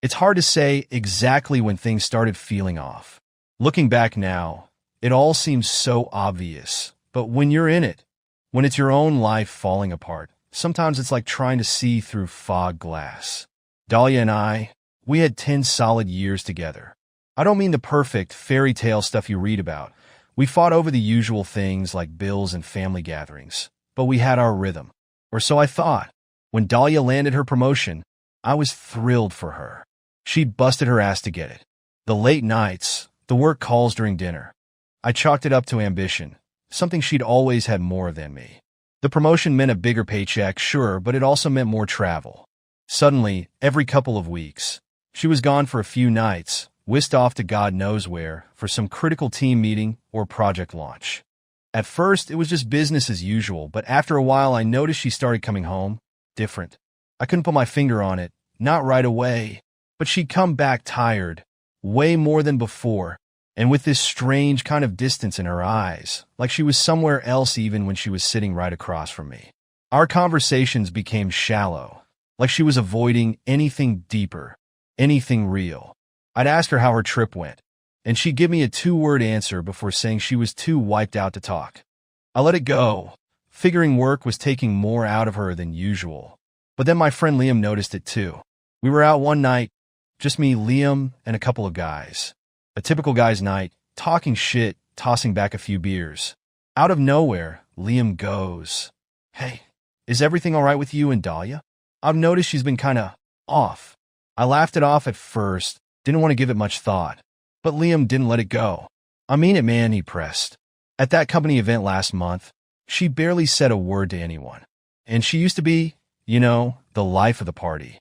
It's hard to say exactly when things started feeling off. Looking back now, it all seems so obvious. But when you're in it, when it's your own life falling apart, sometimes it's like trying to see through fog glass. Dahlia and I, we had 10 solid years together. I don't mean the perfect fairy tale stuff you read about. We fought over the usual things like bills and family gatherings, but we had our rhythm. Or so I thought. When Dahlia landed her promotion, I was thrilled for her. She'd busted her ass to get it. The late nights, the work calls during dinner. I chalked it up to ambition, something she'd always had more than me. The promotion meant a bigger paycheck, sure, but it also meant more travel. Suddenly, every couple of weeks, she was gone for a few nights, whisked off to God knows where for some critical team meeting or project launch. At first, it was just business as usual, but after a while I noticed she started coming home different. I couldn't put my finger on it, not right away, but she'd come back tired, way more than before, and with this strange kind of distance in her eyes, like she was somewhere else even when she was sitting right across from me. Our conversations became shallow, like she was avoiding anything deeper, anything real. I'd ask her how her trip went, and she'd give me a 2-word answer before saying she was too wiped out to talk. I let it go, figuring work was taking more out of her than usual. But then my friend Liam noticed it too. We were out one night, just me, Liam, and a couple of guys. A typical guy's night, talking shit, tossing back a few beers. Out of nowhere, Liam goes, "Hey, is everything all right with you and Dahlia? I've noticed she's been kinda off." I laughed it off at first, didn't want to give it much thought. But Liam didn't let it go. "I mean it, man," he pressed. "At that company event last month, she barely said a word to anyone. And she used to be, the life of the party.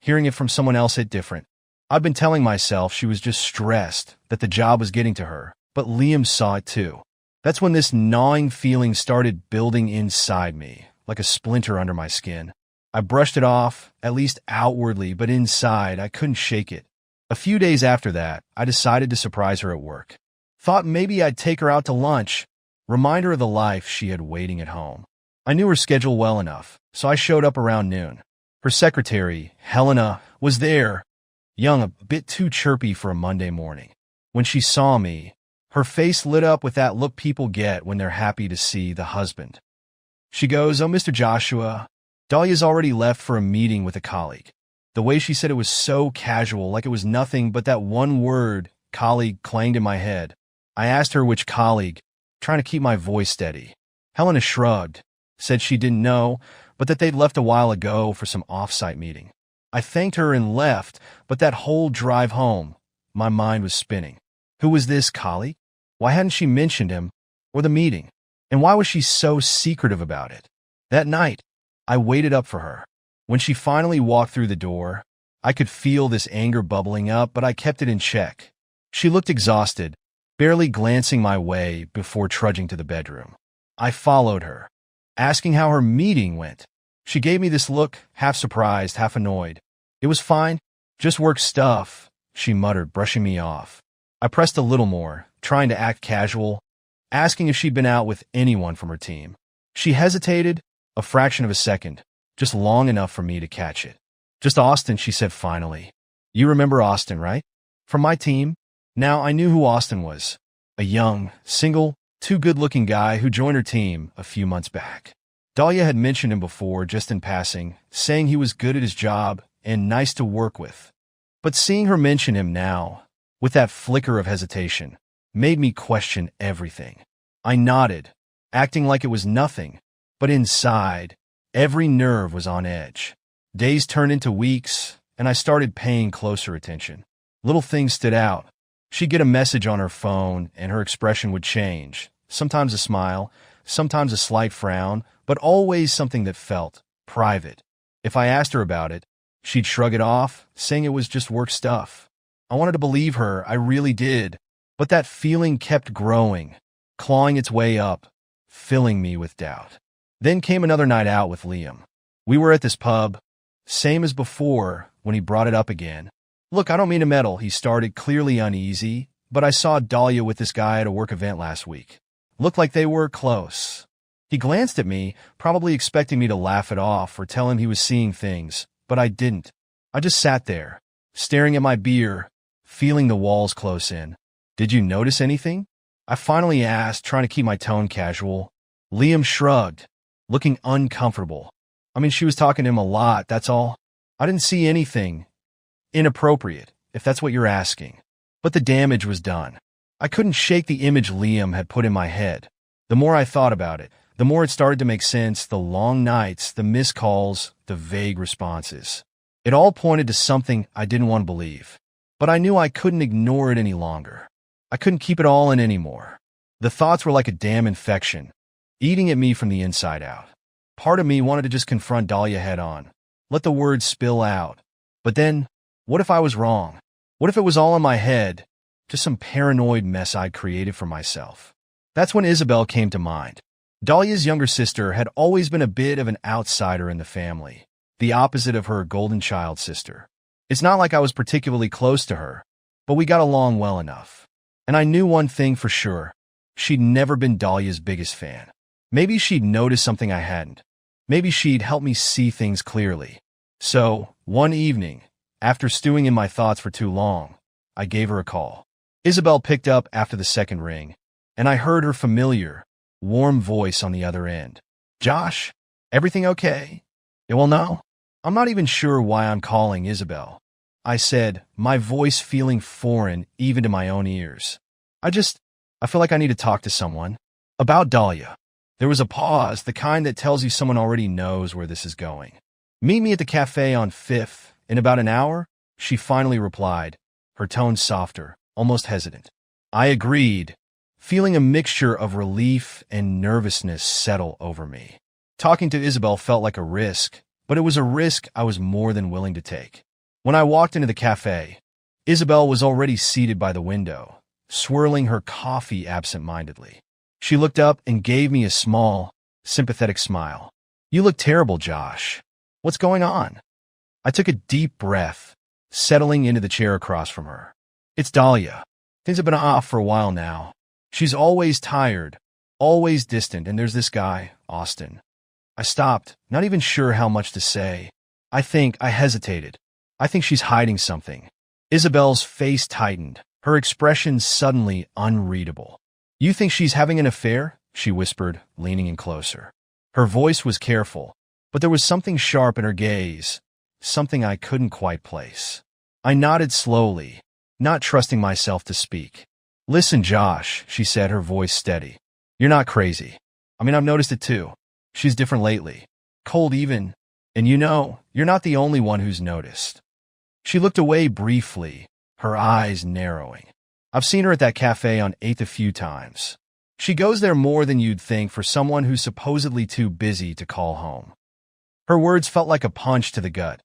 Hearing it from someone else hit different. I'd been telling myself she was just stressed, that the job was getting to her, but Liam saw it too. That's when this gnawing feeling started building inside me, like a splinter under my skin. I brushed it off, at least outwardly, but inside I couldn't shake it. A few days after that, I decided to surprise her at work. Thought maybe I'd take her out to lunch, remind her of the life she had waiting at home. I knew her schedule well enough, so I showed up around noon. Her secretary, Helena, was there, young, a bit too chirpy for a Monday morning. When she saw me, her face lit up with that look people get when they're happy to see the husband. She goes, "Oh, Mr. Joshua, Dahlia's already left for a meeting with a colleague." The way she said it was so casual, like it was nothing but that one word, colleague, clanged in my head. I asked her which colleague, trying to keep my voice steady. Helena shrugged, said she didn't know, but that they'd left a while ago for some off-site meeting. I thanked her and left, but that whole drive home, my mind was spinning. Who was this colleague? Why hadn't she mentioned him or the meeting? And why was she so secretive about it? That night, I waited up for her. When she finally walked through the door, I could feel this anger bubbling up, but I kept it in check. She looked exhausted, barely glancing my way before trudging to the bedroom. I followed her, asking how her meeting went. She gave me this look, half surprised, half annoyed. "It was fine, just work stuff," she muttered, brushing me off. I pressed a little more, trying to act casual, asking if she'd been out with anyone from her team. She hesitated, a fraction of a second, just long enough for me to catch it. "Just Austin," she said finally. "You remember Austin, right? From my team?" Now I knew who Austin was. A young, single, too good-looking guy who joined her team a few months back. Dahlia had mentioned him before, just in passing, saying he was good at his job and nice to work with. But seeing her mention him now, with that flicker of hesitation, made me question everything. I nodded, acting like it was nothing, but inside, every nerve was on edge. Days turned into weeks, and I started paying closer attention. Little things stood out. She'd get a message on her phone, and her expression would change. Sometimes a smile, sometimes a slight frown, but always something that felt private. If I asked her about it, she'd shrug it off, saying it was just work stuff. I wanted to believe her, I really did, but that feeling kept growing, clawing its way up, filling me with doubt. Then came another night out with Liam. We were at this pub, same as before when he brought it up again. "Look, I don't mean to meddle," he started, clearly uneasy, "but I saw Dahlia with this guy at a work event last week. Looked like they were close." He glanced at me, probably expecting me to laugh it off or tell him he was seeing things, but I didn't. I just sat there, staring at my beer, feeling the walls close in. "Did you notice anything?" I finally asked, trying to keep my tone casual. Liam shrugged, looking uncomfortable. I mean, she was talking to him a lot, that's all. I didn't see anything inappropriate, if that's what you're asking. But the damage was done. I couldn't shake the image Liam had put in my head. The more I thought about it, the more it started to make sense. The long nights, the missed calls, the vague responses. It all pointed to something I didn't want to believe. But I knew I couldn't ignore it any longer. I couldn't keep it all in anymore. The thoughts were like a damn infection, eating at me from the inside out. Part of me wanted to just confront Dahlia head on, let the words spill out. But then, what if I was wrong? What if it was all in my head, just some paranoid mess I'd created for myself? That's when Isabel came to mind. Dahlia's younger sister had always been a bit of an outsider in the family, the opposite of her golden child sister. It's not like I was particularly close to her, but we got along well enough. And I knew one thing for sure. She'd never been Dahlia's biggest fan. Maybe she'd noticed something I hadn't. Maybe she'd helped me see things clearly. So, one evening, after stewing in my thoughts for too long, I gave her a call. Isabel picked up after the second ring, and I heard her familiar, warm voice on the other end. "Josh, everything okay?" "Yeah, well, no. I'm not even sure why I'm calling, Isabel," I said, my voice feeling foreign even to my own ears. I feel like I need to talk to someone. About Dahlia." There was a pause, the kind that tells you someone already knows where this is going. "Meet me at the cafe on 5th in about an hour," she finally replied, her tone softer, almost hesitant. I agreed, feeling a mixture of relief and nervousness settle over me. Talking to Isabel felt like a risk, but it was a risk I was more than willing to take. When I walked into the cafe, Isabel was already seated by the window, swirling her coffee absent-mindedly. She looked up and gave me a small, sympathetic smile. "You look terrible, Josh. What's going on?" I took a deep breath, settling into the chair across from her. "It's Dahlia. Things have been off for a while now. She's always tired, always distant, and there's this guy, Austin." I stopped, not even sure how much to say. I hesitated. "I think she's hiding something." Isabel's face tightened, her expression suddenly unreadable. "You think she's having an affair?" she whispered, leaning in closer. Her voice was careful, but there was something sharp in her gaze, something I couldn't quite place. I nodded slowly, not trusting myself to speak. "Listen, Josh," she said, her voice steady. "You're not crazy. I mean, I've noticed it too. She's different lately. Cold even. And you know, you're not the only one who's noticed." She looked away briefly, her eyes narrowing. "I've seen her at that cafe on 8th a few times. She goes there more than you'd think for someone who's supposedly too busy to call home." Her words felt like a punch to the gut,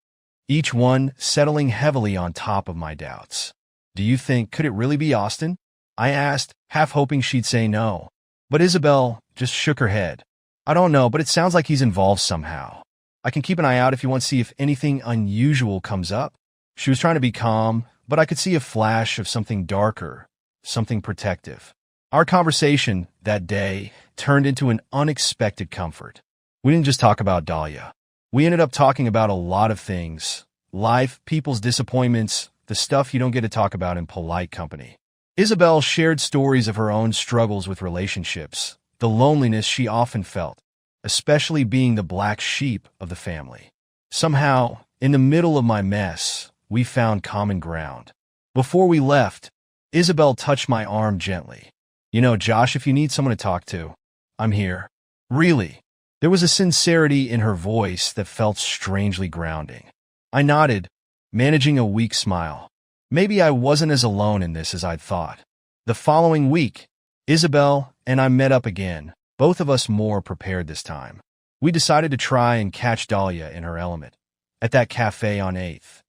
each one settling heavily on top of my doubts. Could it really be Austin?" I asked, half hoping she'd say no. But Isabel just shook her head. "I don't know, but it sounds like he's involved somehow. I can keep an eye out if you want to see if anything unusual comes up." She was trying to be calm, but I could see a flash of something darker, something protective. Our conversation that day turned into an unexpected comfort. We didn't just talk about Dahlia. We ended up talking about a lot of things. Life, people's disappointments, the stuff you don't get to talk about in polite company. Isabel shared stories of her own struggles with relationships, the loneliness she often felt, especially being the black sheep of the family. Somehow, in the middle of my mess, we found common ground. Before we left, Isabel touched my arm gently. "You know, Josh, if you need someone to talk to, I'm here." "Really?" There was a sincerity in her voice that felt strangely grounding. I nodded, managing a weak smile. Maybe I wasn't as alone in this as I'd thought. The following week, Isabel and I met up again, both of us more prepared this time. We decided to try and catch Dahlia in her element, at that cafe on 8th.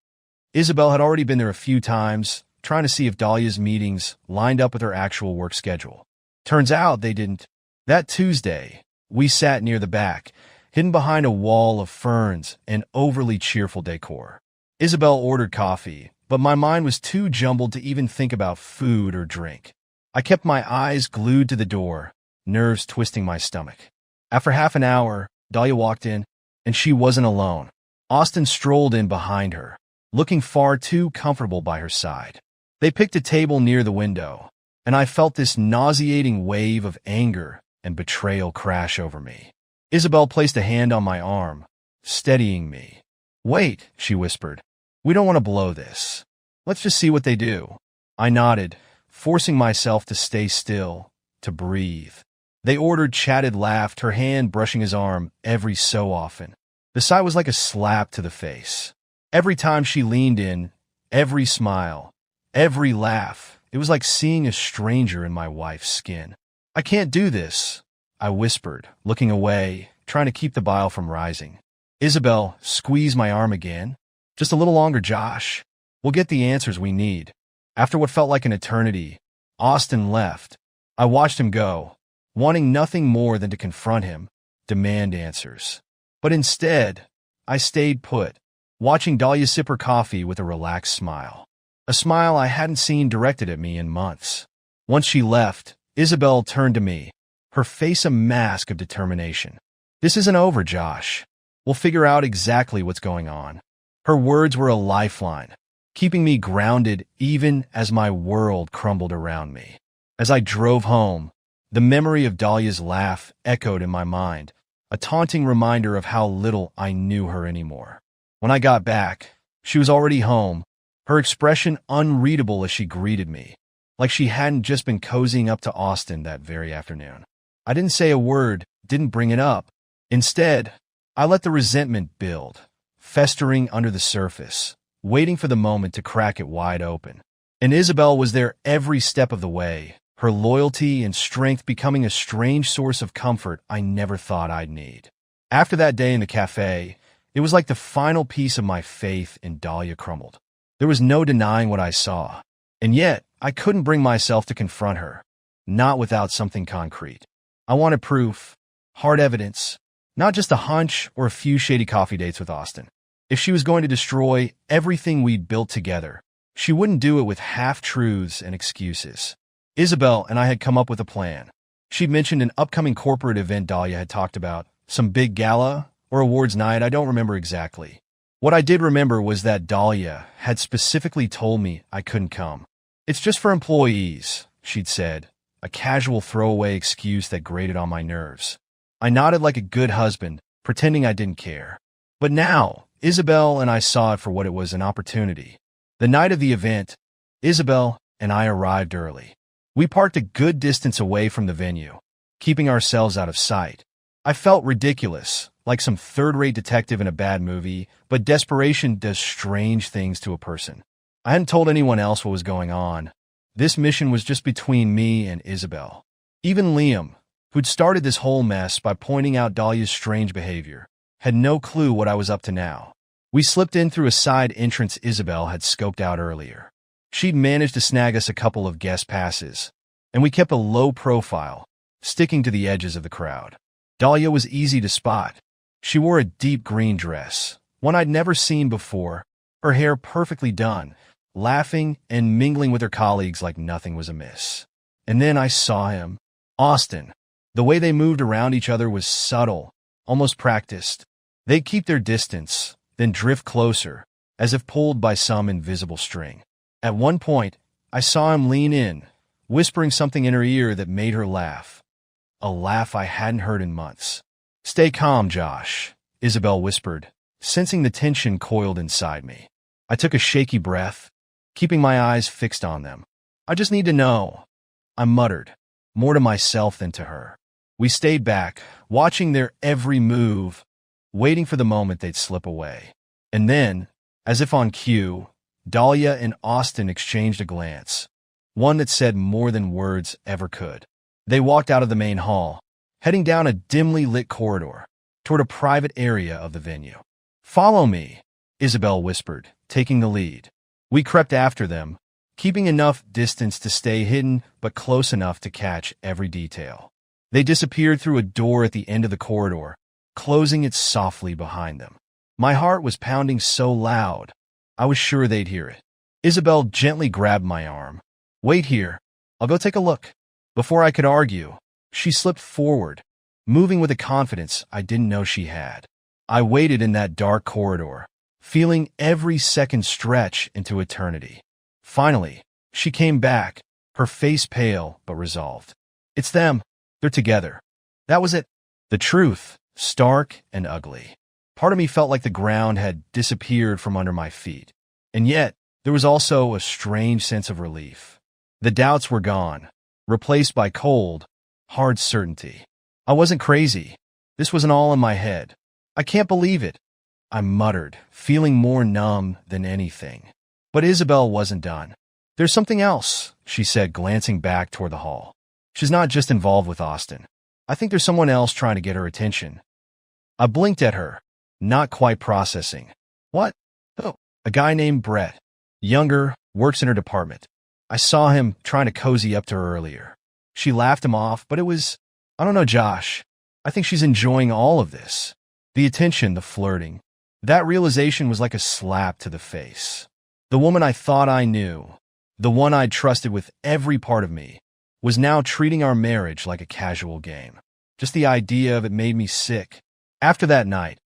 Isabel had already been there a few times, trying to see if Dahlia's meetings lined up with her actual work schedule. Turns out they didn't. That Tuesday, we sat near the back, hidden behind a wall of ferns and overly cheerful decor. Isabel ordered coffee, but my mind was too jumbled to even think about food or drink. I kept my eyes glued to the door, nerves twisting my stomach. After half an hour, Dahlia walked in, and she wasn't alone. Austin strolled in behind her, looking far too comfortable by her side. They picked a table near the window, and I felt this nauseating wave of anger and betrayal crash over me. Isabel placed a hand on my arm, steadying me. "Wait," she whispered. "We don't want to blow this. Let's just see what they do." I nodded, forcing myself to stay still, to breathe. They ordered, chatted, laughed, her hand brushing his arm every so often. The sight was like a slap to the face. Every time she leaned in, every smile, every laugh, it was like seeing a stranger in my wife's skin. "I can't do this," I whispered, looking away, trying to keep the bile from rising. Isabel squeezed my arm again. "Just a little longer, Josh. We'll get the answers we need." After what felt like an eternity, Austin left. I watched him go, wanting nothing more than to confront him, demand answers. But instead, I stayed put, watching Dahlia sip her coffee with a relaxed smile. A smile I hadn't seen directed at me in months. Once she left, Isabel turned to me, her face a mask of determination. "This isn't over, Josh. We'll figure out exactly what's going on." Her words were a lifeline, keeping me grounded even as my world crumbled around me. As I drove home, the memory of Dahlia's laugh echoed in my mind, a taunting reminder of how little I knew her anymore. When I got back, she was already home, her expression unreadable as she greeted me, like she hadn't just been cozying up to Austin that very afternoon. I didn't say a word, didn't bring it up. Instead, I let the resentment build, festering under the surface, waiting for the moment to crack it wide open. And Isabel was there every step of the way, her loyalty and strength becoming a strange source of comfort I never thought I'd need. After that day in the cafe, it was like the final piece of my faith in Dahlia crumbled. There was no denying what I saw, and yet I couldn't bring myself to confront her, not without something concrete. I wanted proof, hard evidence, not just a hunch or a few shady coffee dates with Austin. If she was going to destroy everything we'd built together, she wouldn't do it with half-truths and excuses. Isabel and I had come up with a plan. She'd mentioned an upcoming corporate event Dahlia had talked about, some big gala or awards night, I don't remember exactly. What I did remember was that Dahlia had specifically told me I couldn't come. "It's just for employees," she'd said, a casual throwaway excuse that grated on my nerves. I nodded like a good husband, pretending I didn't care. But now, Isabel and I saw it for what it was, an opportunity. The night of the event, Isabel and I arrived early. We parked a good distance away from the venue, keeping ourselves out of sight. I felt ridiculous, like some third-rate detective in a bad movie, but desperation does strange things to a person. I hadn't told anyone else what was going on. This mission was just between me and Isabel. Even Liam, who'd started this whole mess by pointing out Dahlia's strange behavior, had no clue what I was up to now. We slipped in through a side entrance Isabel had scoped out earlier. She'd managed to snag us a couple of guest passes, and we kept a low profile, sticking to the edges of the crowd. Dahlia was easy to spot. She wore a deep green dress, one I'd never seen before, her hair perfectly done, laughing and mingling with her colleagues like nothing was amiss. And then I saw him, Austin. The way they moved around each other was subtle, almost practiced. They'd keep their distance, then drift closer, as if pulled by some invisible string. At one point, I saw him lean in, whispering something in her ear that made her laugh. A laugh I hadn't heard in months. "Stay calm, Josh," Isabel whispered, sensing the tension coiled inside me. I took a shaky breath, keeping my eyes fixed on them. "I just need to know," I muttered, more to myself than to her. We stayed back, watching their every move, waiting for the moment they'd slip away. And then, as if on cue, Dahlia and Austin exchanged a glance, one that said more than words ever could. They walked out of the main hall, heading down a dimly lit corridor, toward a private area of the venue. "Follow me," Isabel whispered, taking the lead. We crept after them, keeping enough distance to stay hidden but close enough to catch every detail. They disappeared through a door at the end of the corridor, closing it softly behind them. My heart was pounding so loud, I was sure they'd hear it. Isabel gently grabbed my arm. "Wait here. I'll go take a look." Before I could argue, she slipped forward, moving with a confidence I didn't know she had. I waited in that dark corridor, feeling every second stretch into eternity. Finally, she came back, her face pale but resolved. It's them. They're together. That was it. The truth, stark and ugly. Part of me felt like the ground had disappeared from under my feet. And yet, there was also a strange sense of relief. The doubts were gone, replaced by cold, hard certainty. I wasn't crazy. This wasn't all in my head. I can't believe it, I muttered, feeling more numb than anything. But Isabel wasn't done. There's something else, she said, glancing back toward the hall. She's not just involved with Austin. I think there's someone else trying to get her attention. I blinked at her, not quite processing. What? Oh, a guy named Brett. Younger, works in her department. I saw him trying to cozy up to her earlier. She laughed him off, but I don't know, Josh. I think she's enjoying all of this. The attention, the flirting. That realization was like a slap to the face. The woman I thought I knew, the one I'd trusted with every part of me, was now treating our marriage like a casual game. Just the idea of it made me sick. After that night,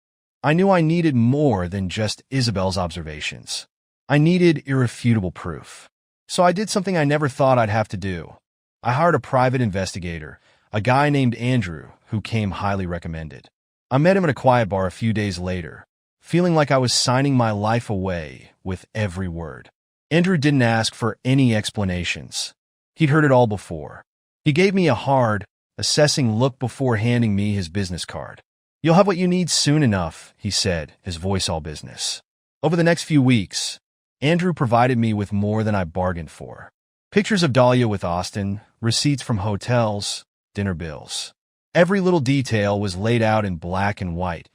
I knew I needed more than just Isabel's observations. I needed irrefutable proof. So I did something I never thought I'd have to do. I hired a private investigator, a guy named Andrew, who came highly recommended. I met him at a quiet bar a few days later, feeling like I was signing my life away with every word. Andrew didn't ask for any explanations. He'd heard it all before. He gave me a hard, assessing look before handing me his business card. You'll have what you need soon enough, he said, his voice all business. Over the next few weeks, Andrew provided me with more than I bargained for. Pictures of Dahlia with Austin, receipts from hotels, dinner bills. Every little detail was laid out in black and white,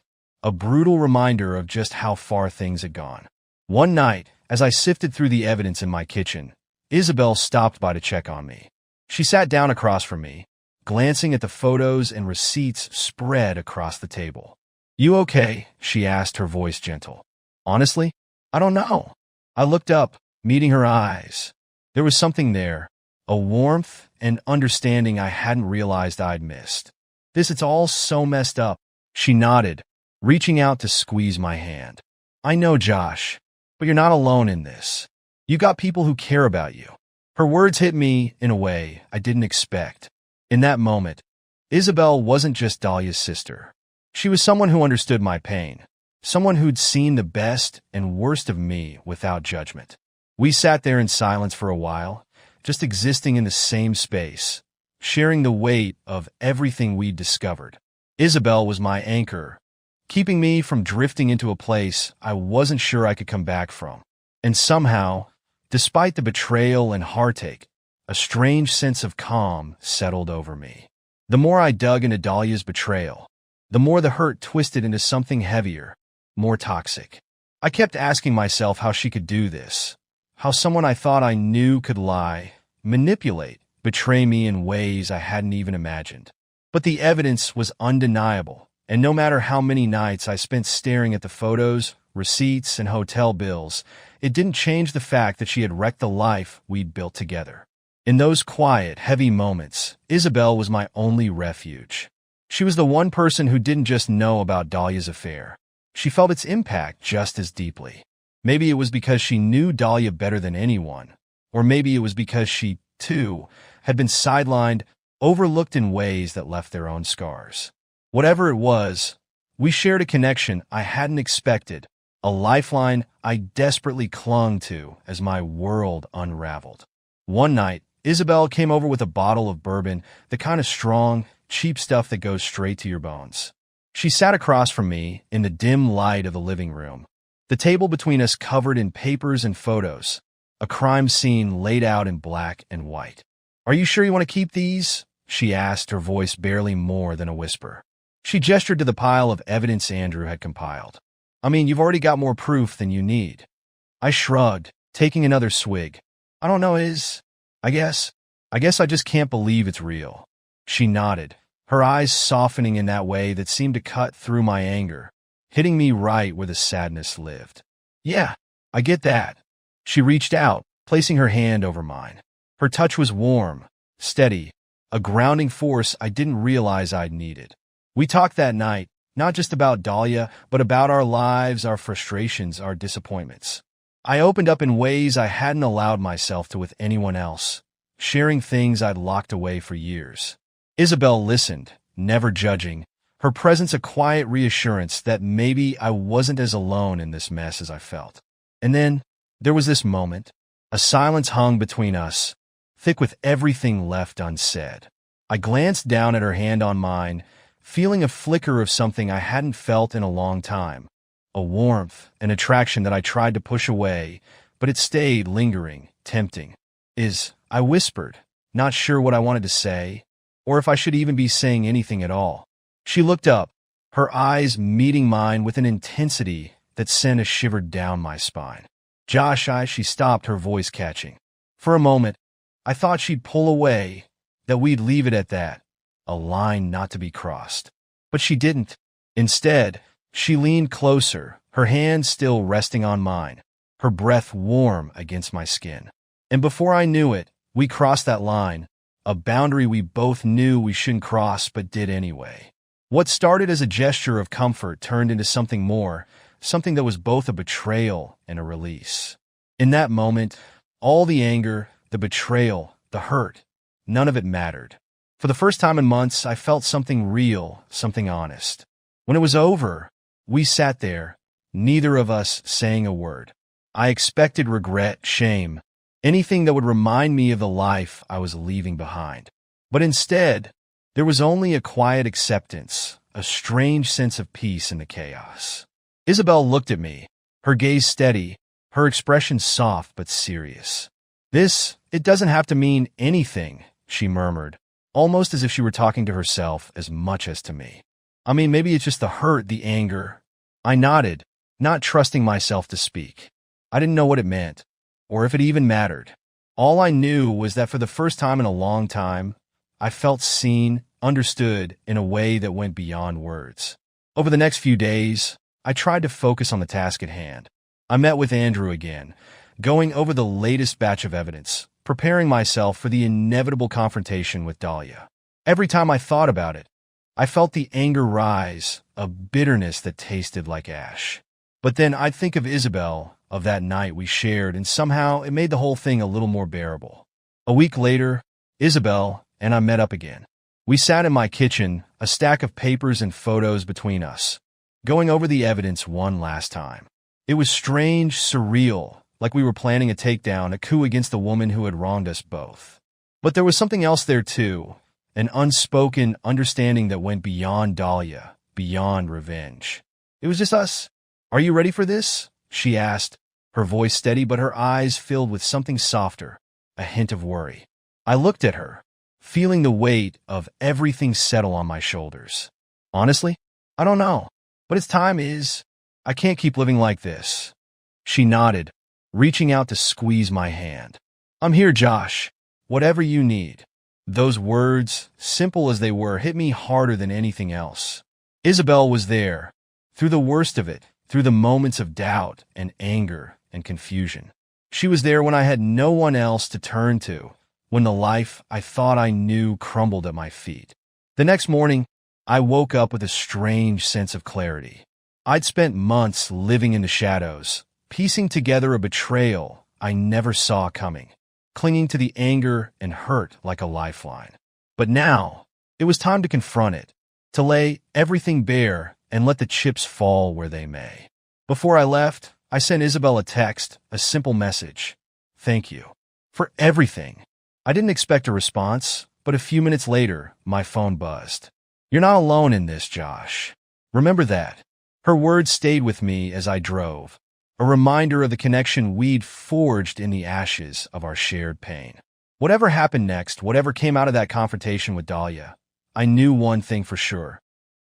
a brutal reminder of just how far things had gone. One night, as I sifted through the evidence in my kitchen, Isabel stopped by to check on me. She sat down across from me, glancing at the photos and receipts spread across the table. You okay? She asked, her voice gentle. Honestly, I don't know. I looked up, meeting her eyes. There was something there, a warmth and understanding I hadn't realized I'd missed. It's all so messed up. She nodded, reaching out to squeeze my hand. I know, Josh, but you're not alone in this. You got people who care about you. Her words hit me in a way I didn't expect. In that moment, Isabel wasn't just Dahlia's sister. She was someone who understood my pain, someone who'd seen the best and worst of me without judgment. We sat there in silence for a while, just existing in the same space, sharing the weight of everything we'd discovered. Isabel was my anchor, keeping me from drifting into a place I wasn't sure I could come back from. And somehow, despite the betrayal and heartache, a strange sense of calm settled over me. The more I dug into Dahlia's betrayal, the more the hurt twisted into something heavier, more toxic. I kept asking myself how she could do this, how someone I thought I knew could lie, manipulate, betray me in ways I hadn't even imagined. But the evidence was undeniable, and no matter how many nights I spent staring at the photos, receipts, and hotel bills, it didn't change the fact that she had wrecked the life we'd built together. In those quiet, heavy moments, Isabel was my only refuge. She was the one person who didn't just know about Dahlia's affair. She felt its impact just as deeply. Maybe it was because she knew Dahlia better than anyone, or maybe it was because she, too, had been sidelined, overlooked in ways that left their own scars. Whatever it was, we shared a connection I hadn't expected, a lifeline I desperately clung to as my world unraveled. One night, Isabel came over with a bottle of bourbon, the kind of strong, cheap stuff that goes straight to your bones. She sat across from me in the dim light of the living room, the table between us covered in papers and photos, a crime scene laid out in black and white. Are you sure you want to keep these? She asked, her voice barely more than a whisper. She gestured to the pile of evidence Andrew had compiled. I mean, you've already got more proof than you need. I shrugged, taking another swig. I don't know, I guess I just can't believe it's real. She nodded, her eyes softening in that way that seemed to cut through my anger, hitting me right where the sadness lived. Yeah, I get that. She reached out, placing her hand over mine. Her touch was warm, steady, a grounding force I didn't realize I'd needed. We talked that night, Not just about Dahlia, but about our lives, our frustrations, our disappointments. I opened up in ways I hadn't allowed myself to with anyone else, sharing things I'd locked away for years. Isabel listened, never judging, her presence a quiet reassurance that maybe I wasn't as alone in this mess as I felt. And then, there was this moment. A silence hung between us, thick with everything left unsaid. I glanced down at her hand on mine, feeling a flicker of something I hadn't felt in a long time. A warmth, an attraction that I tried to push away, but it stayed lingering, tempting. I whispered, not sure what I wanted to say, or if I should even be saying anything at all. She looked up, her eyes meeting mine with an intensity that sent a shiver down my spine. Josh, she stopped, her voice catching. For a moment, I thought she'd pull away, that we'd leave it at that, a line not to be crossed. But she didn't. Instead, she leaned closer, her hand still resting on mine, her breath warm against my skin. And before I knew it, we crossed that line, a boundary we both knew we shouldn't cross but did anyway. What started as a gesture of comfort turned into something more, something that was both a betrayal and a release. In that moment, all the anger, the betrayal, the hurt, none of it mattered. For the first time in months, I felt something real, something honest. When it was over, we sat there, neither of us saying a word. I expected regret, shame, anything that would remind me of the life I was leaving behind. But instead, there was only a quiet acceptance, a strange sense of peace in the chaos. Isabel looked at me, her gaze steady, her expression soft but serious. It doesn't have to mean anything, she murmured, almost as if she were talking to herself as much as to me. I mean, maybe it's just the hurt, the anger. I nodded, not trusting myself to speak. I didn't know what it meant, or if it even mattered. All I knew was that for the first time in a long time, I felt seen, understood in a way that went beyond words. Over the next few days, I tried to focus on the task at hand. I met with Andrew again, going over the latest batch of evidence, preparing myself for the inevitable confrontation with Dahlia. Every time I thought about it, I felt the anger rise, a bitterness that tasted like ash. But then I'd think of Isabel, of that night we shared, and somehow it made the whole thing a little more bearable. A week later, Isabel and I met up again. We sat in my kitchen, a stack of papers and photos between us, going over the evidence one last time. It was strange, surreal, like we were planning a takedown, a coup against the woman who had wronged us both. But there was something else there too, an unspoken understanding that went beyond Dahlia, beyond revenge. It was just us. "Are you ready for this?" she asked, her voice steady but her eyes filled with something softer, a hint of worry. I looked at her, feeling the weight of everything settle on my shoulders. "Honestly, I don't know, but it's time. I can't keep living like this." She nodded, reaching out to squeeze my hand. "I'm here, Josh. Whatever you need." Those words, simple as they were, hit me harder than anything else. Isabel was there, through the worst of it, through the moments of doubt and anger and confusion. She was there when I had no one else to turn to, when the life I thought I knew crumbled at my feet. The next morning, I woke up with a strange sense of clarity. I'd spent months living in the shadows, piecing together a betrayal I never saw coming, clinging to the anger and hurt like a lifeline. But now, it was time to confront it, to lay everything bare and let the chips fall where they may. Before I left, I sent Isabel a text, a simple message. "Thank you for everything." I didn't expect a response, but a few minutes later, my phone buzzed. "You're not alone in this, Josh. Remember that." Her words stayed with me as I drove, a reminder of the connection we'd forged in the ashes of our shared pain. Whatever happened next, whatever came out of that confrontation with Dahlia, I knew one thing for sure.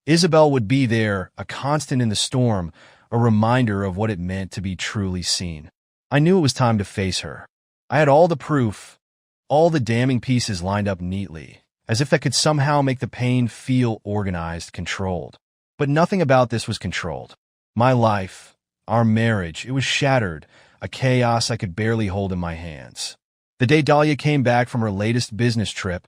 Isabel would be there, a constant in the storm, a reminder of what it meant to be truly seen. I knew it was time to face her. I had all the proof, all the damning pieces lined up neatly, as if that could somehow make the pain feel organized, controlled. But nothing about this was controlled. My life, our marriage, it was shattered, a chaos I could barely hold in my hands. The day Dahlia came back from her latest business trip,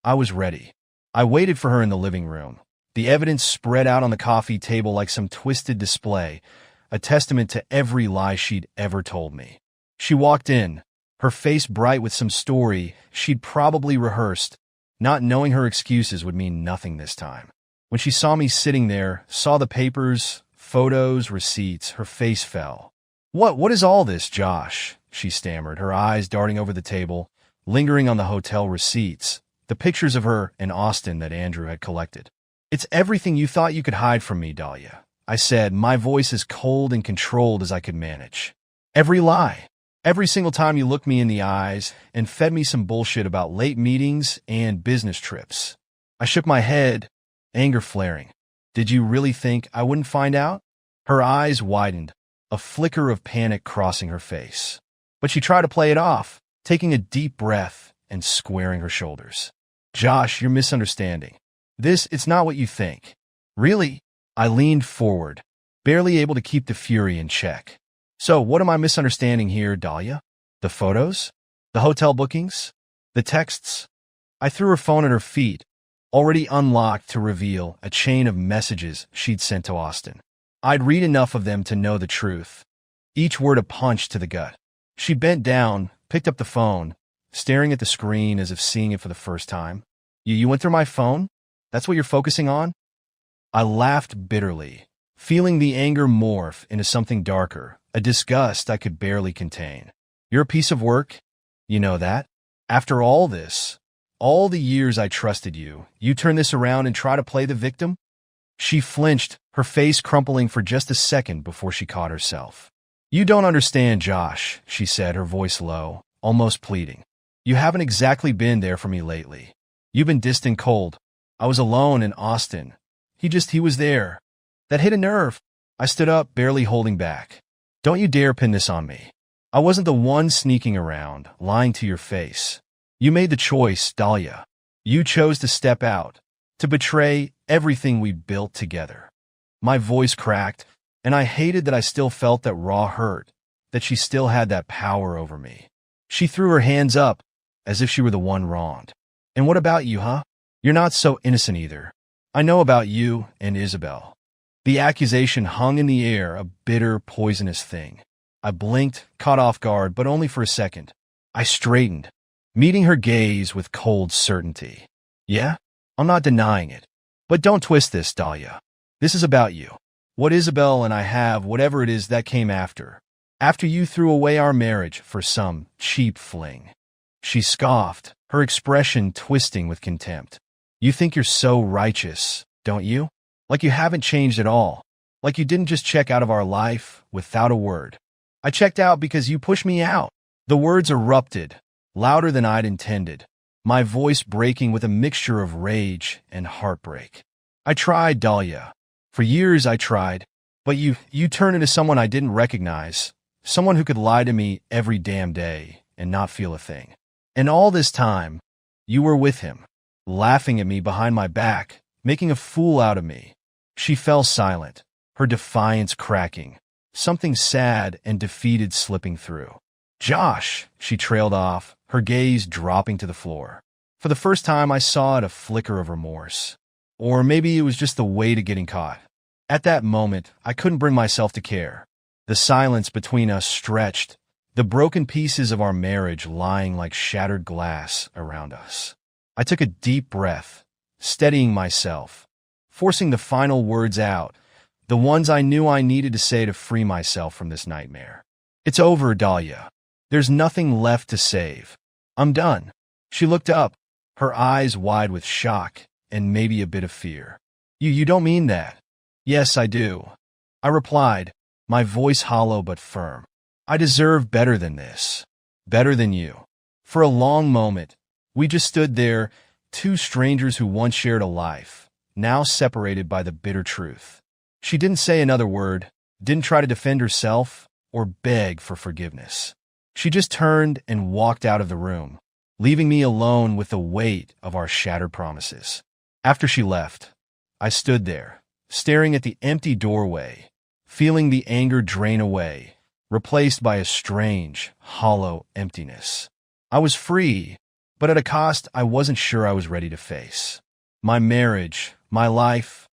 I was ready. I waited for her in the living room, The evidence spread out on the coffee table like some twisted display, a testament to every lie she'd ever told me. She walked in, her face bright with some story she'd probably rehearsed, not knowing her excuses would mean nothing this time. When she saw me sitting there, saw the papers, photos, receipts, her face fell. What is all this, Josh?" she stammered, her eyes darting over the table, lingering on the hotel receipts, the pictures of her and Austin that Andrew had collected. "It's everything you thought you could hide from me, Dahlia," I said, my voice as cold and controlled as I could manage. "Every lie. Every single time you looked me in the eyes and fed me some bullshit about late meetings and business trips." I shook my head, anger flaring. "Did you really think I wouldn't find out?" Her eyes widened, a flicker of panic crossing her face. But she tried to play it off, taking a deep breath and squaring her shoulders. "Josh, you're misunderstanding. It's not what you think." "Really?" I leaned forward, barely able to keep the fury in check. "So what am I misunderstanding here, Dahlia? The photos? The hotel bookings? The texts?" I threw her phone at her feet, already unlocked to reveal a chain of messages she'd sent to Austin. I'd read enough of them to know the truth, each word a punch to the gut. She bent down, picked up the phone, staring at the screen as if seeing it for the first time. You went through my phone? That's what you're focusing on?" I laughed bitterly, feeling the anger morph into something darker, a disgust I could barely contain. "You're a piece of work. You know that. After all this, all the years I trusted you, you turn this around and try to play the victim?" She flinched, her face crumpling for just a second before she caught herself. "You don't understand, Josh," she said, her voice low, almost pleading. "You haven't exactly been there for me lately. You've been distant cold. I was alone in Austin. He was there. That hit a nerve." I stood up, barely holding back. "Don't you dare pin this on me. I wasn't the one sneaking around, lying to your face. You made the choice, Dahlia. You chose to step out, to betray everything we built together." My voice cracked, and I hated that I still felt that raw hurt, that she still had that power over me. She threw her hands up, as if she were the one wronged. "And what about you, huh? You're not so innocent either. I know about you and Isabel." The accusation hung in the air, a bitter, poisonous thing. I blinked, caught off guard, but only for a second. I straightened, meeting her gaze with cold certainty. "Yeah, I'm not denying it. But don't twist this, Dahlia. This is about you. What Isabel and I have, whatever it is that came after. After you threw away our marriage for some cheap fling." She scoffed, her expression twisting with contempt. "You think you're so righteous, don't you? Like you haven't changed at all. Like you didn't just check out of our life without a word." "I checked out because you pushed me out." The words erupted, louder than I'd intended, my voice breaking with a mixture of rage and heartbreak. "I tried, Dahlia. For years I tried, but you turned into someone I didn't recognize, someone who could lie to me every damn day and not feel a thing. And all this time, you were with him, laughing at me behind my back, making a fool out of me." She fell silent, her defiance cracking, something sad and defeated slipping through. "Josh," she trailed off, her gaze dropping to the floor. For the first time, I saw it a flicker of remorse. Or maybe it was just the weight of getting caught. At that moment, I couldn't bring myself to care. The silence between us stretched, the broken pieces of our marriage lying like shattered glass around us. I took a deep breath, steadying myself, forcing the final words out, the ones I knew I needed to say to free myself from this nightmare. "It's over, Dahlia. There's nothing left to save. I'm done." She looked up, her eyes wide with shock and maybe a bit of fear. You don't mean that?" "Yes, I do," I replied, my voice hollow but firm. "I deserve better than this. Better than you." For a long moment, we just stood there, two strangers who once shared a life, now separated by the bitter truth. She didn't say another word, didn't try to defend herself or beg for forgiveness. She just turned and walked out of the room, leaving me alone with the weight of our shattered promises. After she left, I stood there, staring at the empty doorway, feeling the anger drain away, replaced by a strange, hollow emptiness. I was free, but at a cost I wasn't sure I was ready to face. My marriage, my life,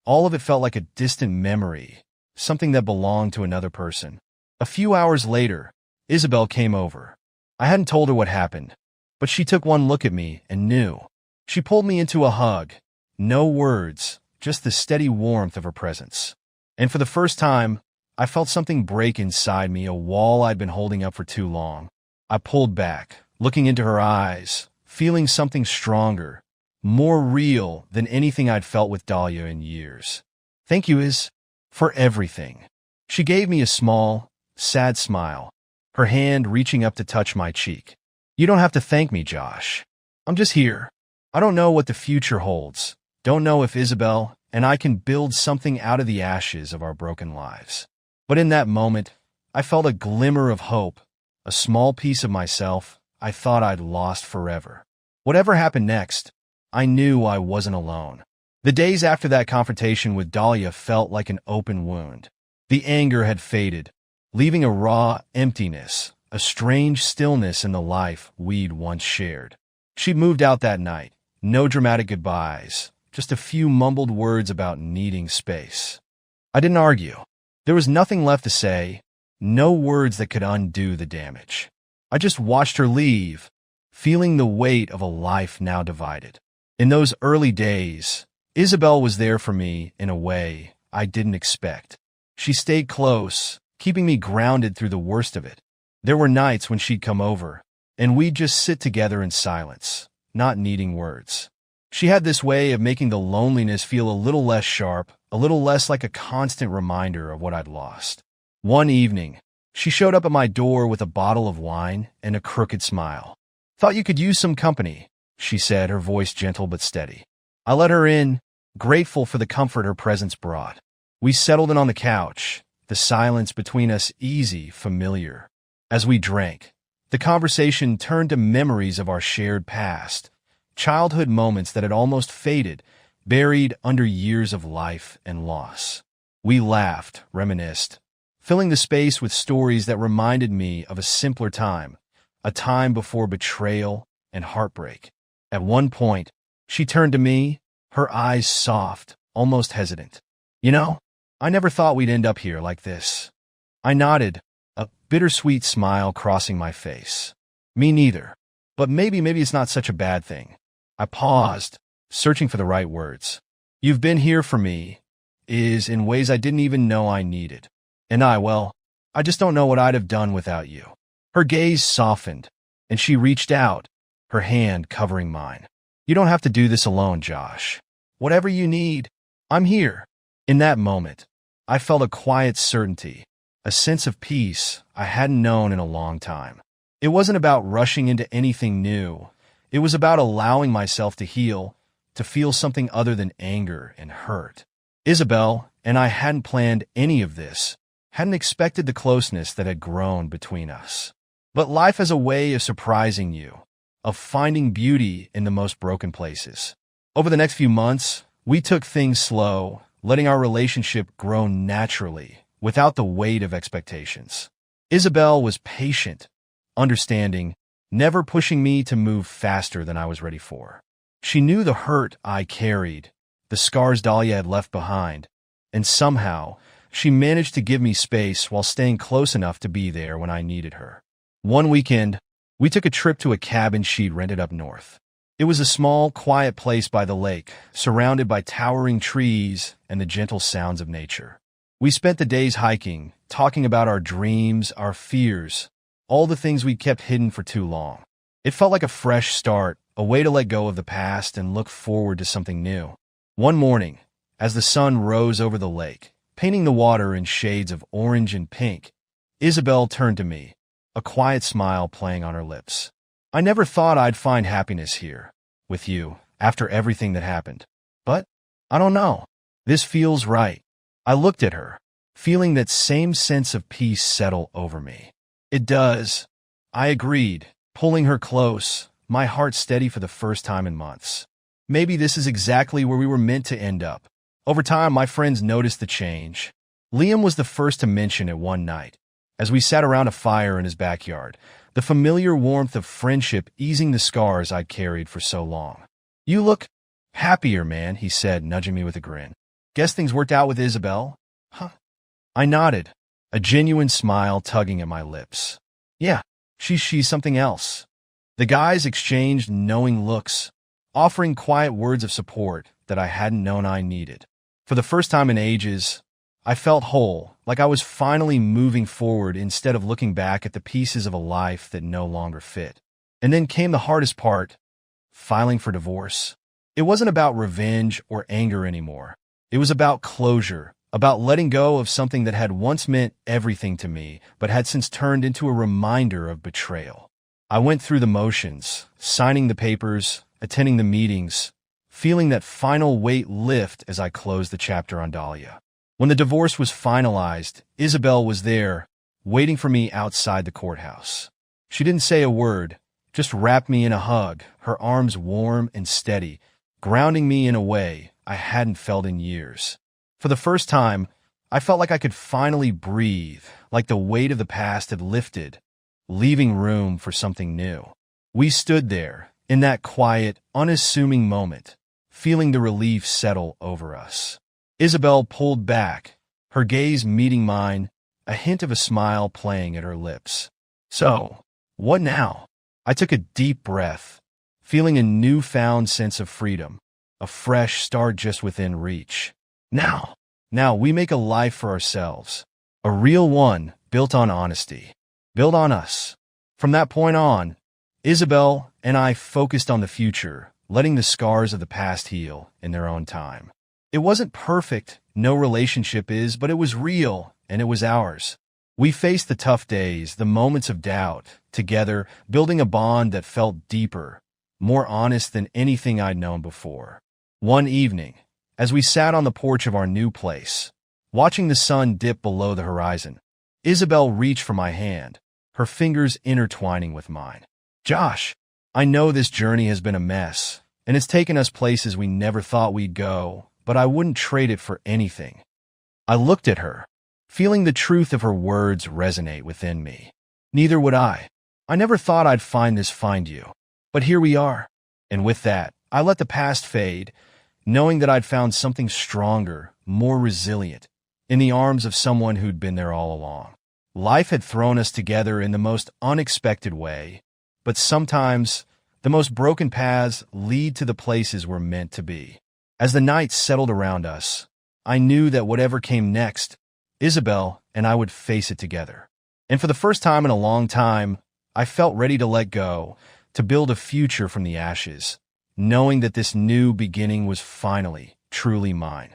All of it felt like a distant memory, something that belonged to another person. A few hours later, Isabel came over. I hadn't told her what happened, but she took one look at me and knew. She pulled me into a hug. No words, just the steady warmth of her presence. And for the first time, I felt something break inside me, a wall I'd been holding up for too long. I pulled back, looking into her eyes, feeling something stronger, more real than anything I'd felt with Dahlia in years. "Thank you, Is, for everything." She gave me a small, sad smile, her hand reaching up to touch my cheek. "You don't have to thank me, Josh. I'm just here. I don't know what the future holds. Don't know if Isabel and I can build something out of the ashes of our broken lives." But in that moment, I felt a glimmer of hope, a small piece of myself I thought I'd lost forever. Whatever happened next, I knew I wasn't alone. The days after that confrontation with Dahlia felt like an open wound. The anger had faded, leaving a raw emptiness, a strange stillness in the life we'd once shared. She moved out that night. No dramatic goodbyes, just a few mumbled words about needing space. I didn't argue. There was nothing left to say, no words that could undo the damage. I just watched her leave, feeling the weight of a life now divided. In those early days, Isabel was there for me in a way I didn't expect. She stayed close, keeping me grounded through the worst of it. There were nights when she'd come over, and we'd just sit together in silence, not needing words. She had this way of making the loneliness feel a little less sharp, a little less like a constant reminder of what I'd lost. One evening, she showed up at my door with a bottle of wine and a crooked smile. "Thought you could use some company," she said, her voice gentle but steady. I let her in, grateful for the comfort her presence brought. We settled in on the couch, the silence between us easy, familiar. As we drank, the conversation turned to memories of our shared past, childhood moments that had almost faded, buried under years of life and loss. We laughed, reminisced, filling the space with stories that reminded me of a simpler time, a time before betrayal and heartbreak. At one point, she turned to me, her eyes soft, almost hesitant. "You know, I never thought we'd end up here like this." I nodded, a bittersweet smile crossing my face. "Me neither. But maybe it's not such a bad thing." I paused, searching for the right words. "You've been here for me, Is, in ways I didn't even know I needed. And I just don't know what I'd have done without you." Her gaze softened, and she reached out, her hand covering mine. "You don't have to do this alone, Josh. Whatever you need, I'm here." In that moment, I felt a quiet certainty, a sense of peace I hadn't known in a long time. It wasn't about rushing into anything new. It was about allowing myself to heal, to feel something other than anger and hurt. Isabel and I hadn't planned any of this, hadn't expected the closeness that had grown between us. But life has a way of surprising you, of finding beauty in the most broken places. Over the next few months, we took things slow, letting our relationship grow naturally, without the weight of expectations. Isabel was patient, understanding, never pushing me to move faster than I was ready for. She knew the hurt I carried, the scars Dahlia had left behind, and somehow, she managed to give me space while staying close enough to be there when I needed her. One weekend, we took a trip to a cabin she'd rented up north. It was a small, quiet place by the lake, surrounded by towering trees and the gentle sounds of nature. We spent the days hiking, talking about our dreams, our fears, all the things we'd kept hidden for too long. It felt like a fresh start, a way to let go of the past and look forward to something new. One morning, as the sun rose over the lake, painting the water in shades of orange and pink, Isabel turned to me, a quiet smile playing on her lips. "I never thought I'd find happiness here, with you, after everything that happened. But, I don't know. This feels right." I looked at her, feeling that same sense of peace settle over me. "It does," I agreed, pulling her close, my heart steady for the first time in months. Maybe this is exactly where we were meant to end up. Over time, my friends noticed the change. Liam was the first to mention it one night, as we sat around a fire in his backyard, the familiar warmth of friendship easing the scars I'd carried for so long. "You look happier, man," he said, nudging me with a grin. Guess things worked out with Isabel? Huh? I nodded, a genuine smile tugging at my lips. Yeah, she's something else. The guys exchanged knowing looks, offering quiet words of support that I hadn't known I needed. For the first time in ages, I felt whole, like I was finally moving forward instead of looking back at the pieces of a life that no longer fit. And then came the hardest part, filing for divorce. It wasn't about revenge or anger anymore. It was about closure, about letting go of something that had once meant everything to me, but had since turned into a reminder of betrayal. I went through the motions, signing the papers, attending the meetings, feeling that final weight lift as I closed the chapter on Dahlia. When the divorce was finalized, Isabel was there, waiting for me outside the courthouse. She didn't say a word, just wrapped me in a hug, her arms warm and steady, grounding me in a way I hadn't felt in years. For the first time, I felt like I could finally breathe, like the weight of the past had lifted, leaving room for something new. We stood there, in that quiet, unassuming moment, feeling the relief settle over us. Isabel pulled back, her gaze meeting mine, a hint of a smile playing at her lips. So, what now? I took a deep breath, feeling a newfound sense of freedom, a fresh start just within reach. Now we make a life for ourselves, a real one built on honesty, built on us. From that point on, Isabel and I focused on the future, letting the scars of the past heal in their own time. It wasn't perfect, no relationship is, but it was real, and it was ours. We faced the tough days, the moments of doubt, together, building a bond that felt deeper, more honest than anything I'd known before. One evening, as we sat on the porch of our new place, watching the sun dip below the horizon, Isabel reached for my hand, her fingers intertwining with mine. Josh, I know this journey has been a mess, and it's taken us places we never thought we'd go, but I wouldn't trade it for anything. I looked at her, feeling the truth of her words resonate within me. Neither would I. I never thought I'd find you. But here we are. And with that, I let the past fade, knowing that I'd found something stronger, more resilient, in the arms of someone who'd been there all along. Life had thrown us together in the most unexpected way, but sometimes the most broken paths lead to the places we're meant to be. As the night settled around us, I knew that whatever came next, Isabel and I would face it together. And for the first time in a long time, I felt ready to let go, to build a future from the ashes, knowing that this new beginning was finally, truly mine.